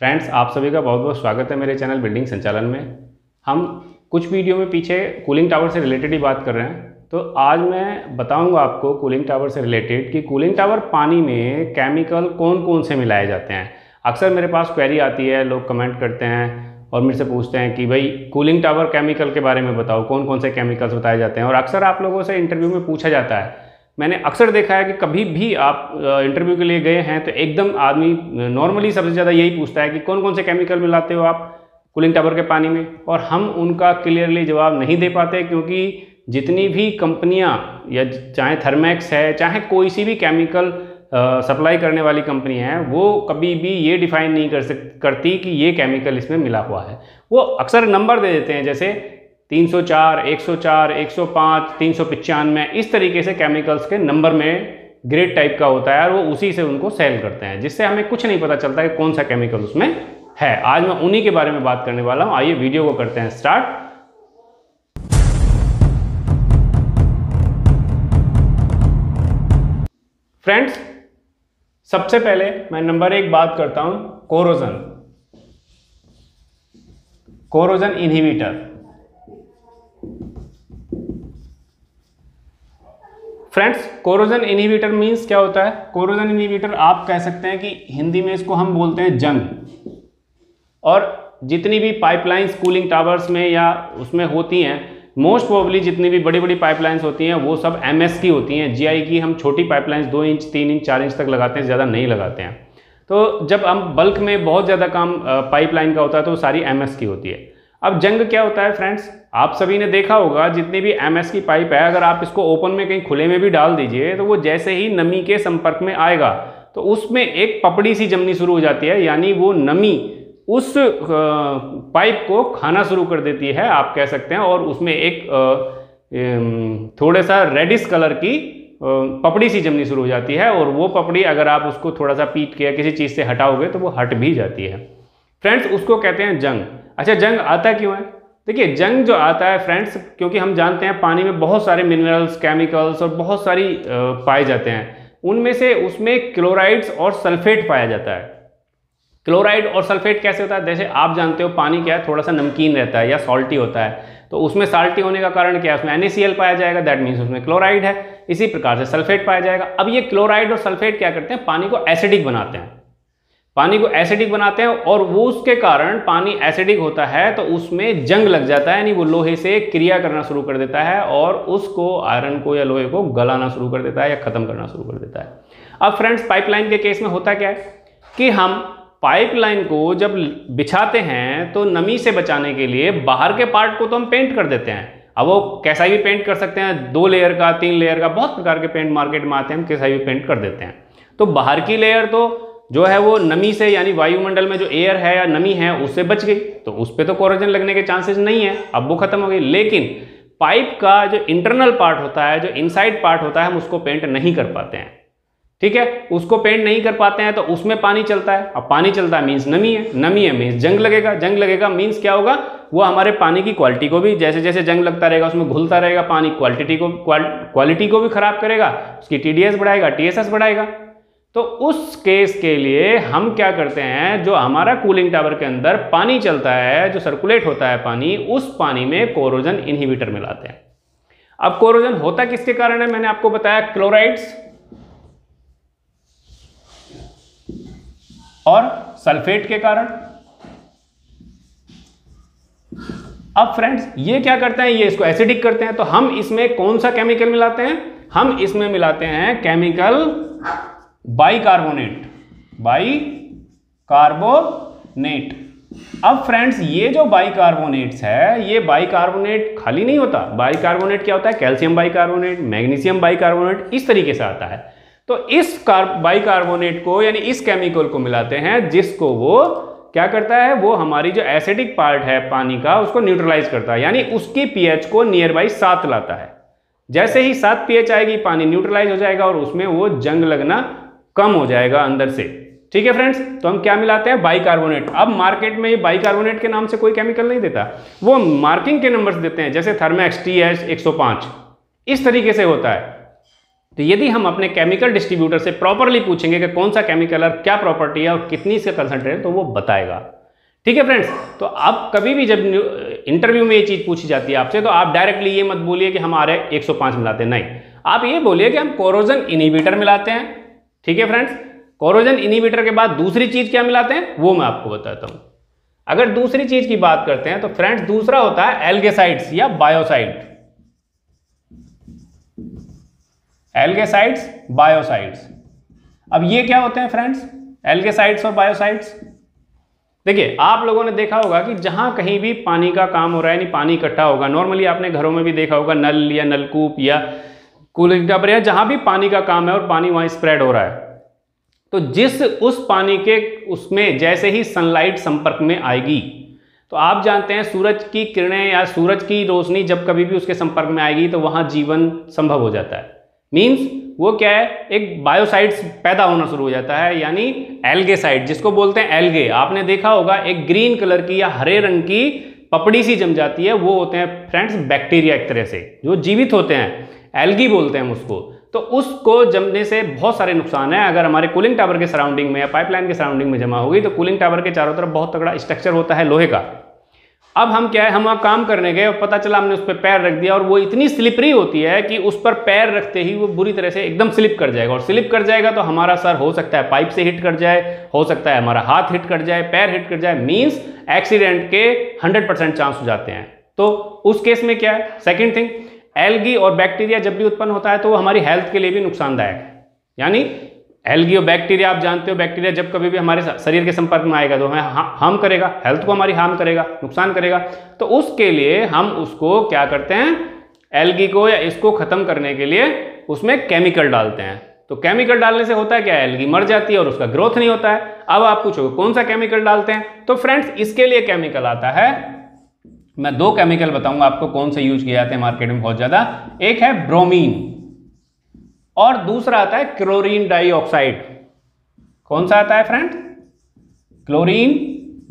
Friends, आप सभी का बहुत बहुत स्वागत है मेरे चैनल बिल्डिंग संचालन में। हम कुछ वीडियो में पीछे कूलिंग टावर से रिलेटेड ही बात कर रहे हैं। तो आज मैं बताऊंगा आपको कूलिंग टावर से रिलेटेड कि कूलिंग टावर पानी में केमिकल कौन कौन से मिलाए जाते हैं। अक्सर मेरे पास क्वेरी आती है, लोग कमेंट करते हैं और मेरे से पूछते हैं कि भाई कूलिंग टावर केमिकल के बारे में बताओ, कौन कौन से केमिकल्स बताए जाते हैं। और अक्सर आप लोगों से इंटरव्यू में पूछा जाता है। मैंने अक्सर देखा है कि कभी भी आप इंटरव्यू के लिए गए हैं तो एकदम आदमी नॉर्मली सबसे ज़्यादा यही पूछता है कि कौन कौन से केमिकल मिलाते हो आप कूलिंग टावर के पानी में, और हम उनका क्लियरली जवाब नहीं दे पाते, क्योंकि जितनी भी कंपनियां या चाहे थर्मैक्स है चाहे कोई सी भी केमिकल सप्लाई करने वाली कंपनी है, वो कभी भी ये डिफाइन नहीं करती कि ये केमिकल इसमें मिला हुआ है। वो अक्सर नंबर दे देते हैं, जैसे 304, 104, 105, 395, इस तरीके से केमिकल्स के नंबर में ग्रेड टाइप का होता है और वो उसी से उनको सेल करते हैं, जिससे हमें कुछ नहीं पता चलता कि कौन सा केमिकल उसमें है। आज मैं उन्हीं के बारे में बात करने वाला हूं। आइए वीडियो को करते हैं स्टार्ट। फ्रेंड्स, सबसे पहले मैं नंबर 1 बात करता हूं corrosion inhibitor. Friends, corrosion inhibitor means क्या होता है? कोरोजन इनहिबिटर आप कह सकते हैं कि हिंदी में इसको हम बोलते हैं जंग। और जितनी भी पाइपलाइंस कूलिंग टावर्स में या उसमें होती हैं, मोस्ट प्रोबेबली जितनी भी बड़ी बड़ी पाइपलाइंस होती हैं वो सब MS की होती हैं। GI की हम छोटी पाइपलाइंस 2 इंच 3 इंच 4 इंच तक लगाते हैं, ज़्यादा नहीं लगाते हैं। तो जब हम बल्क में बहुत ज़्यादा काम पाइपलाइन का होता है तो वो सारी MS की होती है। अब जंग क्या होता है फ्रेंड्स? आप सभी ने देखा होगा, जितनी भी MS की पाइप है, अगर आप इसको ओपन में कहीं खुले में भी डाल दीजिए तो वो जैसे ही नमी के संपर्क में आएगा तो उसमें एक पपड़ी सी जमनी शुरू हो जाती है, यानी वो नमी उस पाइप को खाना शुरू कर देती है, आप कह सकते हैं। और उसमें एक थोड़ा सा रेडिश कलर की पपड़ी सी जमनी शुरू हो जाती है, और वो पपड़ी अगर आप उसको थोड़ा सा पीट के या किसी चीज़ से हटाओगे तो वो हट भी जाती है। फ्रेंड्स, उसको कहते हैं जंग। अच्छा, जंग आता क्यों है? देखिए, जंग जो आता है फ्रेंड्स, क्योंकि हम जानते हैं पानी में बहुत सारे मिनरल्स, केमिकल्स और बहुत सारी पाए जाते हैं। उनमें से उसमें क्लोराइड्स और सल्फेट पाया जाता है। क्लोराइड और सल्फेट कैसे होता है? जैसे आप जानते हो पानी क्या है, थोड़ा सा नमकीन रहता है या सॉल्टी होता है, तो उसमें साल्टी होने का कारण क्या है? उसमें NaCl पाया जाएगा, दैट मीन्स उसमें क्लोराइड है। इसी प्रकार से सल्फेट पाया जाएगा। अब ये क्लोराइड और सल्फेट क्या करते हैं? पानी को एसिडिक बनाते हैं। पानी को एसिडिक बनाते हैं और वो उसके कारण पानी एसिडिक होता है तो उसमें जंग लग जाता है, यानी वो लोहे से क्रिया करना शुरू कर देता है और उसको, आयरन को या लोहे को गलाना शुरू कर देता है या खत्म करना शुरू कर देता है। अब फ्रेंड्स, पाइपलाइन के केस में होता क्या है कि हम पाइपलाइन को जब बिछाते हैं तो नमी से बचाने के लिए बाहर के पार्ट को तो हम पेंट कर देते हैं। अब वो कैसा भी पेंट कर सकते हैं, 2 लेयर का, 3 लेयर का, बहुत प्रकार के पेंट मार्केट में आते हैं, हम कैसा भी पेंट कर देते हैं। तो बाहर की लेयर तो जो है वो नमी से, यानी वायुमंडल में जो एयर है या नमी है उससे बच गई, तो उस पर तो कोरोजन लगने के चांसेस नहीं है, अब वो खत्म हो गई। लेकिन पाइप का जो इंटरनल पार्ट होता है, जो इनसाइड पार्ट होता है, हम उसको पेंट नहीं कर पाते हैं। ठीक है, उसको पेंट नहीं कर पाते हैं तो उसमें पानी चलता है। अब पानी चलता है मीन्स नमी है, नमी है मीन्स जंग लगेगा। जंग लगेगा मीन्स क्या होगा? वो हमारे पानी की क्वालिटी को भी, जैसे जैसे जंग लगता रहेगा उसमें घुलता रहेगा पानी, क्वालिटी को भी खराब करेगा, उसकी TDS बढ़ाएगा, TSS बढ़ाएगा। तो उस केस के लिए हम क्या करते हैं, जो हमारा कूलिंग टावर के अंदर पानी चलता है, जो सर्कुलेट होता है पानी, उस पानी में कोरोजन इनहिबिटर मिलाते हैं। अब कोरोजन होता किसके कारण है? मैंने आपको बताया क्लोराइड्स और सल्फेट के कारण। अब फ्रेंड्स, ये क्या करते हैं? ये इसको एसिडिक करते हैं। तो हम इसमें कौन सा केमिकल मिलाते हैं? हम इसमें मिलाते हैं केमिकल बाइकार्बोनेट। अब फ्रेंड्स, ये जो बाइकार्बोनेट्स है, ये बाइकार्बोनेट खाली नहीं होता। बाइकार्बोनेट क्या होता है? कैल्शियम बाइकार्बोनेट, मैग्नीशियम बाइकार्बोनेट, इस तरीके से आता है। तो इस बाइकार्बोनेट को, यानी इस केमिकल को मिलाते हैं, जिसको वो क्या करता है, वो हमारी जो एसिडिक पार्ट है पानी का उसको न्यूट्रलाइज करता है, यानी उसकी pH को नियर बाई 7 लाता है। जैसे ही 7 pH आएगी, पानी न्यूट्रलाइज हो जाएगा और उसमें वो जंग लगना कम हो जाएगा अंदर से। ठीक है फ्रेंड्स, तो हम क्या मिलाते हैं? बाइकार्बोनेट। अब मार्केट में ये बाइकार्बोनेट के नाम से कोई केमिकल नहीं देता, वो मार्किंग के नंबर्स देते हैं, जैसे थर्मैक्स TH105, इस तरीके से होता है। तो यदि हम अपने केमिकल डिस्ट्रीब्यूटर से प्रॉपरली पूछेंगे कि कौन सा केमिकल और क्या प्रॉपर्टी है और कितनी इसका कंसंट्रेट है, तो वो बताएगा। ठीक है फ्रेंड्स, तो अब कभी भी जब इंटरव्यू में ये चीज़ पूछी जाती है आपसे, तो आप डायरेक्टली ये मत बोलिए कि हमारे 105 मिलाते हैं, नहीं, आप ये बोलिए कि हम कोरोजन इनहिबिटर मिलाते हैं। ठीक है फ्रेंड्स, कोरोजन इनहिबिटर के बाद दूसरी चीज़ क्या मिलाते हैं वो मैं आपको बताता हूँ। अगर दूसरी चीज़ की बात करते हैं तो फ्रेंड्स दूसरा होता है एल्गेसाइड्स या बायोसाइड। एल्गेसाइड्स, बायोसाइड्स। अब ये क्या होते हैं फ्रेंड्स, एल्गेसाइड्स और बायोसाइड्स? देखिए, आप लोगों ने देखा होगा कि जहां कहीं भी पानी का काम हो रहा है, यानी पानी इकट्ठा होगा, नॉर्मली आपने घरों में भी देखा होगा, नल या नलकूप या कूलिंग टावर या जहां भी पानी का काम है और पानी वहां स्प्रेड हो रहा है, तो जिस उस पानी के उसमें जैसे ही सनलाइट संपर्क में आएगी, तो आप जानते हैं सूरज की किरणें या सूरज की रोशनी जब कभी भी उसके संपर्क में आएगी तो वहां जीवन संभव हो जाता है। मीन्स वो क्या है, एक बायोसाइड्स पैदा होना शुरू हो जाता है, यानी एल्गेसाइड जिसको बोलते हैं एल्गे। आपने देखा होगा एक ग्रीन कलर की या हरे रंग की पपड़ी सी जम जाती है, वो होते हैं फ्रेंड्स बैक्टीरिया, एक तरह से जो जीवित होते हैं, एल्गी बोलते हैं हम उसको। तो उसको जमने से बहुत सारे नुकसान है। अगर हमारे कूलिंग टावर के सराउंडिंग में या पाइपलाइन के सराउंडिंग में जमा होगी तो कूलिंग टावर के चारों तरफ बहुत तगड़ा स्ट्रक्चर होता है लोहे का। अब हम क्या है, हम वहाँ काम करने गए और पता चला हमने उस पर पैर रख दिया और वो इतनी स्लिपरी होती है कि उस पर पैर रखते ही वो बुरी तरह से एकदम स्लिप कर जाएगा, और स्लिप कर जाएगा तो हमारा सर हो सकता है पाइप से हिट कर जाए, हो सकता है हमारा हाथ हिट कर जाए, पैर हिट कर जाए, मीन्स एक्सीडेंट के 100% चांस हो जाते हैं। तो उस केस में क्या है, सेकेंड थिंग, एल्गी और बैक्टीरिया जब भी उत्पन्न होता है तो वो हमारी हेल्थ के लिए भी नुकसानदायक है। यानी एल्गी और बैक्टीरिया, आप जानते हो बैक्टीरिया जब कभी भी हमारे शरीर के संपर्क में आएगा तो हमें हार्म करेगा, हेल्थ को हमारी हार्म करेगा, नुकसान करेगा। तो उसके लिए हम उसको क्या करते हैं, एल्गी को या इसको खत्म करने के लिए उसमें केमिकल डालते हैं। तो केमिकल डालने से होता है क्या, एल्गी मर जाती है और उसका ग्रोथ नहीं होता है। अब आप पूछोगे कौन सा केमिकल डालते हैं, तो फ्रेंड्स इसके लिए केमिकल आता है, मैं दो केमिकल बताऊंगा आपको कौन से यूज किए जाते हैं मार्केट में बहुत ज्यादा। एक है ब्रोमीन और दूसरा आता है क्लोरीन डाइऑक्साइड। कौन सा आता है फ्रेंड, क्लोरीन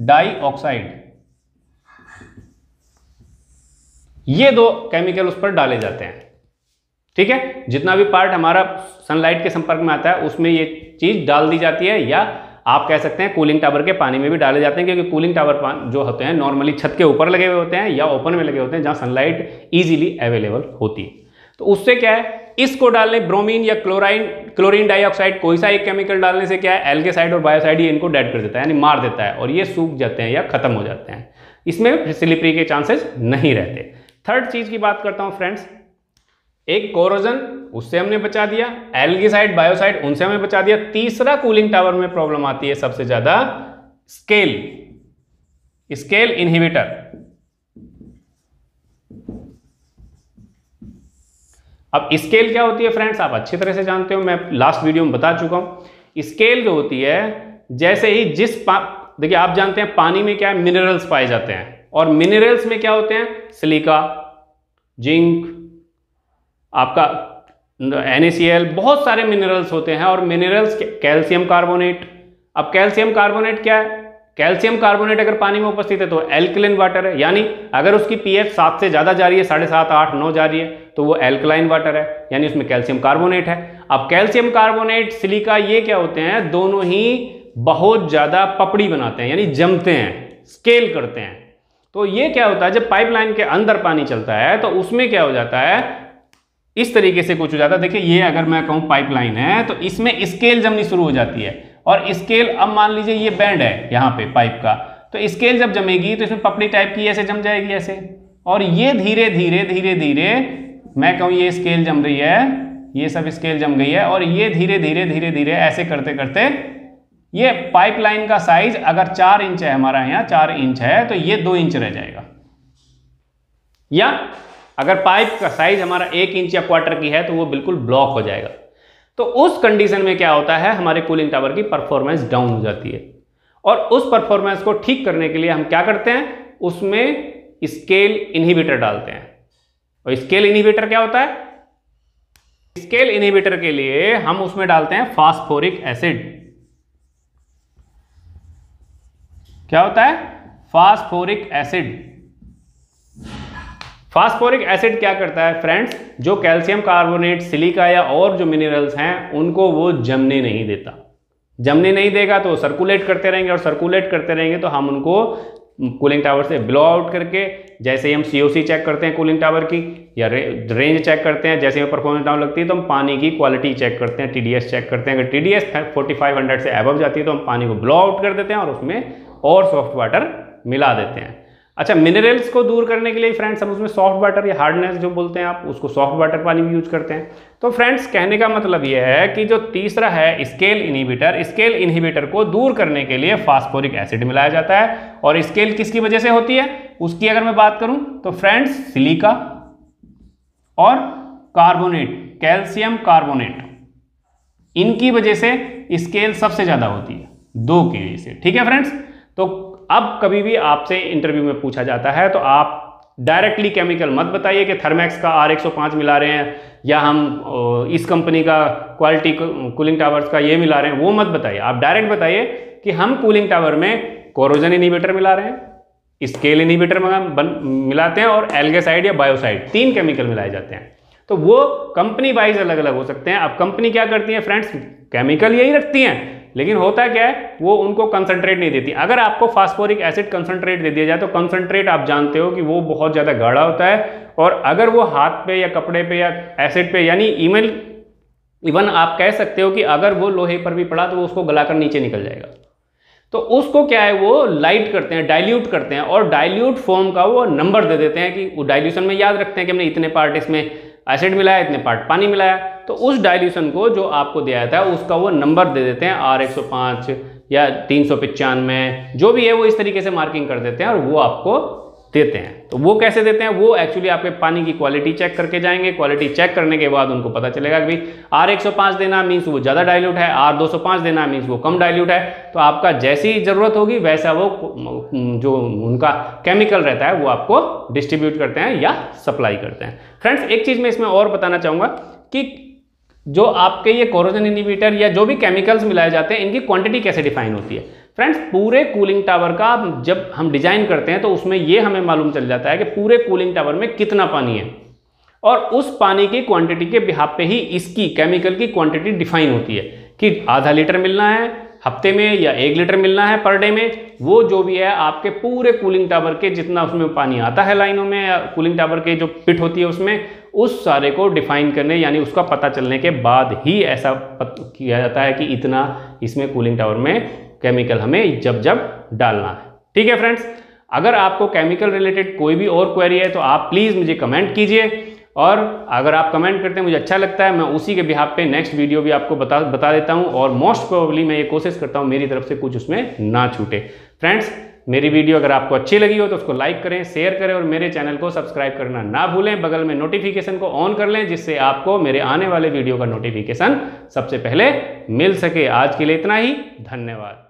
डाइऑक्साइड। ये दो केमिकल उस पर डाले जाते हैं। ठीक है, जितना भी पार्ट हमारा सनलाइट के संपर्क में आता है उसमें ये चीज डाल दी जाती है, या आप कह सकते हैं कूलिंग टावर के पानी में भी डाले जाते हैं, क्योंकि कूलिंग टावर जो होते हैं नॉर्मली छत के ऊपर लगे हुए होते हैं या ओपन में लगे होते हैं जहां सनलाइट इजीली अवेलेबल होती है। तो उससे क्या है, इसको डालने ब्रोमीन या क्लोरीन डाइऑक्साइड कोई सा एक केमिकल डालने से क्या है, एल्गेसाइड और बायोसाइड ये इनको डेड कर देता है, यानी मार देता है, और ये सूख जाते हैं या खत्म हो जाते हैं, इसमें स्लिपरी के चांसेस नहीं रहते। थर्ड चीज की बात करता हूं फ्रेंड्स, एक कोरोजन, उससे हमने बचा दिया, एल्गीसाइड बायोसाइड उनसे हमें बचा दिया। तीसरा कूलिंग टावर में प्रॉब्लम आती है सबसे ज्यादा, स्केल इनहिबिटर। अब स्केल क्या होती है फ्रेंड्स, आप अच्छी तरह से जानते हो, मैं लास्ट वीडियो में बता चुका हूं। स्केल जो होती है, जैसे ही देखिए आप जानते हैं पानी में क्या है, मिनरल्स पाए जाते हैं, और मिनरल्स में क्या होते हैं, सिलिका, जिंक, आपका NaCl, बहुत सारे मिनरल्स होते हैं। और मिनरल्स, कैल्शियम कार्बोनेट। अब कैल्शियम कार्बोनेट क्या है, कैल्शियम कार्बोनेट अगर पानी में उपस्थित है तो एल्कलाइन वाटर है, यानी अगर उसकी pH 7 से ज्यादा जा रही है, 7.5, 8, 9 जा रही है, तो वो एल्कलाइन वाटर है, यानी उसमें कैल्शियम कार्बोनेट है। अब कैल्शियम कार्बोनेट, सिलिका, ये क्या होते हैं, दोनों ही बहुत ज्यादा पपड़ी बनाते हैं, यानी जमते हैं, स्केल करते हैं। तो ये क्या होता है, जब पाइपलाइन के अंदर पानी चलता है तो उसमें क्या हो जाता है, इस तरीके से कुछ हो जाता है। देखिए ये अगर मैं कहूँ पाइपलाइन है तो इसमें स्केल जमनी शुरू हो जाती है, और स्केल, अब मान लीजिए ये बैंड है यहाँ पे पाइप का, तो स्केल जब जमेगी तो इसमें पपड़ी टाइप की ऐसे जम जाएगी ऐसे, और ये धीरे धीरे धीरे धीरे, मैं कहूँ ये स्केल जम रही है, ये सब स्केल जम गई है, और ये धीरे धीरे धीरे धीरे ऐसे करते करते ये पाइपलाइन का साइज अगर 4 इंच है, हमारा यहाँ 4 इंच है, तो ये 2 इंच रह जाएगा। या अगर पाइप का साइज हमारा 1 इंच या क्वार्टर की है तो वो बिल्कुल ब्लॉक हो जाएगा। तो उस कंडीशन में क्या होता है, हमारे कूलिंग टावर की परफॉर्मेंस डाउन हो जाती है, और उस परफॉर्मेंस को ठीक करने के लिए हम क्या करते हैं, उसमें स्केल इनहिबिटर डालते हैं। और स्केल इनहिबिटर क्या होता है, स्केल इनहिबिटर के लिए हम उसमें डालते हैं फास्फोरिक एसिड। क्या होता है, फास्फोरिक एसिड। फास्फोरिक एसिड क्या करता है फ्रेंड्स, जो कैल्शियम कार्बोनेट, सिलिका या और जो मिनरल्स हैं उनको वो जमने नहीं देता। जमने नहीं देगा तो सर्कुलेट करते रहेंगे, और सर्कुलेट करते रहेंगे तो हम उनको कूलिंग टावर से ब्लो आउट करके, जैसे ही हम COC चेक करते हैं कूलिंग टावर की, या रेंज चेक करते हैं, जैसे ही परफॉर्मेंस डाउन लगती है तो हम पानी की क्वालिटी चेक करते हैं, TDS चेक करते हैं। अगर TDS 4500 से अबव जाती है तो हम पानी को ब्लो आउट कर देते हैं और उसमें और सॉफ्ट वाटर मिला देते हैं। अच्छा, मिनरल्स को दूर करने के लिए फ्रेंड्स हम उसमें सॉफ्ट वाटर या हार्डनेस जो बोलते हैं आप, उसको सॉफ्ट वाटर पानी भी यूज करते हैं। तो फ्रेंड्स कहने का मतलब यह है कि जो तीसरा है स्केल इनहिबिटर, स्केल इनहिबिटर को दूर करने के लिए फास्फोरिक एसिड मिलाया जाता है। और स्केल किसकी वजह से होती है उसकी अगर मैं बात करूं तो फ्रेंड्स सिलिका और कार्बोनेट, कैल्शियम कार्बोनेट, इनकी वजह से स्केल सबसे ज्यादा होती है, दो की वजह से। ठीक है फ्रेंड्स, तो अब कभी भी आपसे इंटरव्यू में पूछा जाता है तो आप डायरेक्टली केमिकल मत बताइए कि थर्मैक्स का R105 मिला रहे हैं या हम इस कंपनी का क्वालिटी कूलिंग टावर्स का ये मिला रहे हैं, वो मत बताइए। आप डायरेक्ट बताइए कि हम कूलिंग टावर में कोरोजन इनहिबिटर मिला रहे हैं, स्केल इनहिबिटर मिलाते हैं और एल्गेसाइड या बायोसाइड, 3 केमिकल मिलाए जाते हैं। तो वो कंपनी वाइज अलग अलग हो सकते हैं। अब कंपनी क्या करती है फ्रेंड्स, केमिकल यही रखती हैं, लेकिन होता क्या है वो उनको कंसंट्रेट नहीं देती। अगर आपको फास्फोरिक एसिड कंसंट्रेट दे दिया जाए तो कंसंट्रेट आप जानते हो कि वो बहुत ज़्यादा गाढ़ा होता है, और अगर वो हाथ पे या कपड़े पे या एसिड पे, यानी इवन आप कह सकते हो कि अगर वो लोहे पर भी पड़ा तो वो उसको गलाकर नीचे निकल जाएगा। तो उसको क्या है वो लाइट करते हैं, डाइल्यूट करते हैं, और डाइल्यूट फॉर्म का वो नंबर दे देते हैं कि वो डाइल्यूशन में याद रखते हैं कि हमने इतने पार्ट इसमें एसिड मिलाया, इतने पार्ट पानी मिलाया, तो उस डाइल्यूशन को जो आपको दिया जाता है उसका वो नंबर दे देते हैं, R105 या 395, जो भी है वो इस तरीके से मार्किंग कर देते हैं और वो आपको देते हैं। तो वो कैसे देते हैं, वो एक्चुअली आपके पानी की क्वालिटी चेक करके जाएंगे। क्वालिटी चेक करने के बाद उनको पता चलेगा कि भाई R105 देना मीन्स वो ज़्यादा डाइल्यूट है, R205 देना मीन्स वो कम डाइल्यूट है। तो आपका जैसी ज़रूरत होगी वैसा वो जो उनका केमिकल रहता है वो आपको डिस्ट्रीब्यूट करते हैं या सप्लाई करते हैं। फ्रेंड्स, एक चीज़ मैं इसमें और बताना चाहूँगा कि जो आपके ये कोरोजन इनहिबिटर या जो भी केमिकल्स मिलाए जाते हैं इनकी क्वांटिटी कैसे डिफाइन होती है। फ्रेंड्स, पूरे कूलिंग टावर का जब हम डिजाइन करते हैं तो उसमें ये हमें मालूम चल जाता है कि पूरे कूलिंग टावर में कितना पानी है, और उस पानी की क्वांटिटी के बिहाफ पे ही इसकी केमिकल की क्वांटिटी डिफाइन होती है कि आधा लीटर मिलना है हफ्ते में या 1 लीटर मिलना है पर डे में। वो जो भी है आपके पूरे कूलिंग टावर के जितना उसमें पानी आता है लाइनों में या कूलिंग टावर के जो पिट होती है उसमें, उस सारे को डिफाइन करने यानी उसका पता चलने के बाद ही ऐसा किया जाता है कि इतना इसमें कूलिंग टावर में केमिकल हमें जब जब डालना है। ठीक है फ्रेंड्स, अगर आपको केमिकल रिलेटेड कोई भी और क्वेरी है तो आप प्लीज़ मुझे कमेंट कीजिए, और अगर आप कमेंट करते हैं मुझे अच्छा लगता है, मैं उसी के बिहाफ पे नेक्स्ट वीडियो भी आपको बता देता हूं, और मोस्ट प्रोबेबली मैं ये कोशिश करता हूं मेरी तरफ से कुछ उसमें ना छूटे। फ्रेंड्स, मेरी वीडियो अगर आपको अच्छी लगी हो तो उसको लाइक करें, शेयर करें, और मेरे चैनल को सब्सक्राइब करना ना भूलें। बगल में नोटिफिकेशन को ऑन कर लें जिससे आपको मेरे आने वाले वीडियो का नोटिफिकेशन सबसे पहले मिल सके। आज के लिए इतना ही, धन्यवाद।